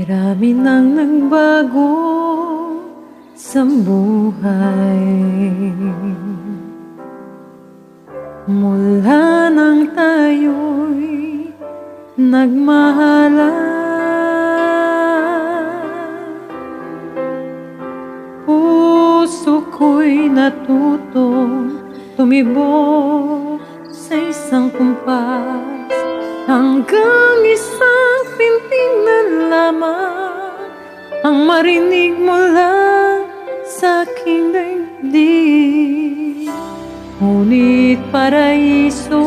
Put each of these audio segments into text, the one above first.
Marami nang nagbago sa buhay mula nang tayo'y nagmahalan. Puso ko'y natutong tumibok sa isang kumpas, hanggang isang pintig na lamang ang marinig mula sa aking daigdig. Ngunit paraiso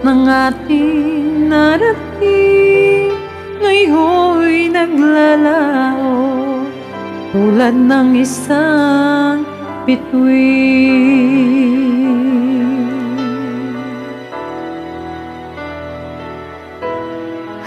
ng ating narating ngayon'y naglalaho tulad ng isang bituin.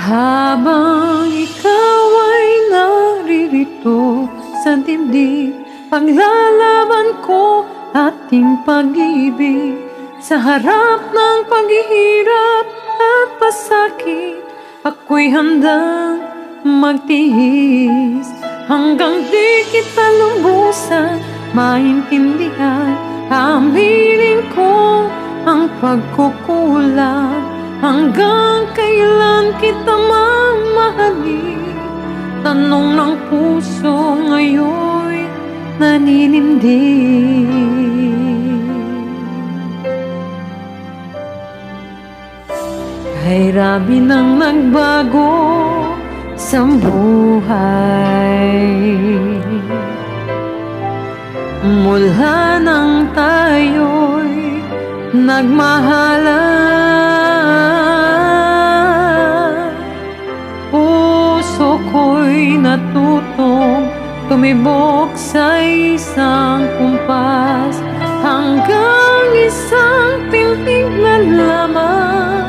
Habang ikaw ay naririto sa dibdib, paglalaban ko ating pag-ibig sa harap ng paghihirap at pasakit. Ako'y handang magtiis hanggang di kita lubusan maintindihan. Aminin ko ang pagkukulang, hanggang kailan kita mamahalin? Tanong ng puso ngayon'y naninindig. Kahirapi nang nagbago sa buhay mula nang tayo'y nagmahalan. Puso ko'y natutong tumibok sa isang kumpas, hanggang isang pintig na lamang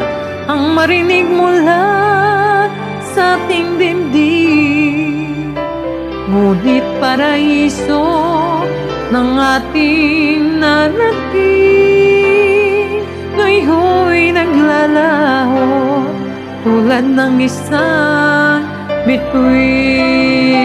ang marinig mula sa ating dibdib. Ngunit paraiso ng ating narating ngayon'y naglalaho tulad ng isang bituin.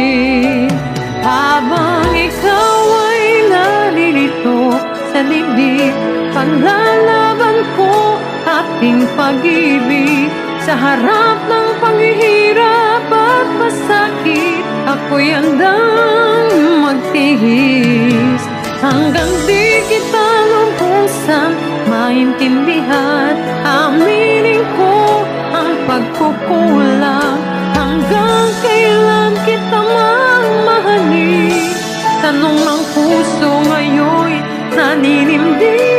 Habang ikaw ay naririto sa dibdib, paglalaban ko ating pag-ibig sa harap ng paghihirap at pasakit. Ako'y handang magtiis hanggang di kita lubusan maintindihan. Aminin ko ang pagkukulang, hanggang kailan kita mamahalin? Tanong ng puso ngayon'y naninindig.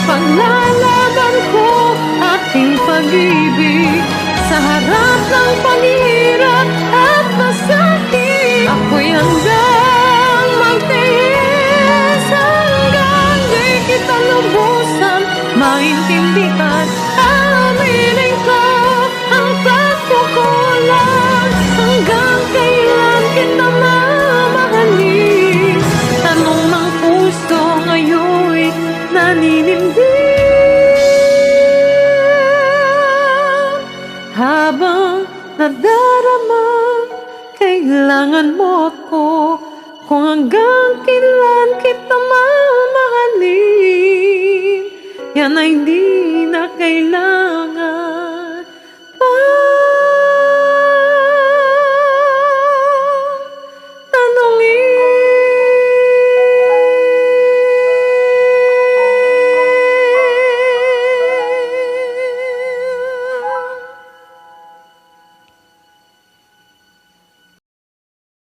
Paglalaban ko ating pag-ibig sa harap ng paghihirap at masakit. Ako'y handang magtiis hanggang di kita lubusan maintindihan. Aminin ko ang pagkukulang, hanggang kailan kita mamahalin? Tanong ng puso ngayon'y naninindig. Habang nadarama kailangan mo ako, kung hanggang kailan kita mamahalin, yan ay di na kailangan.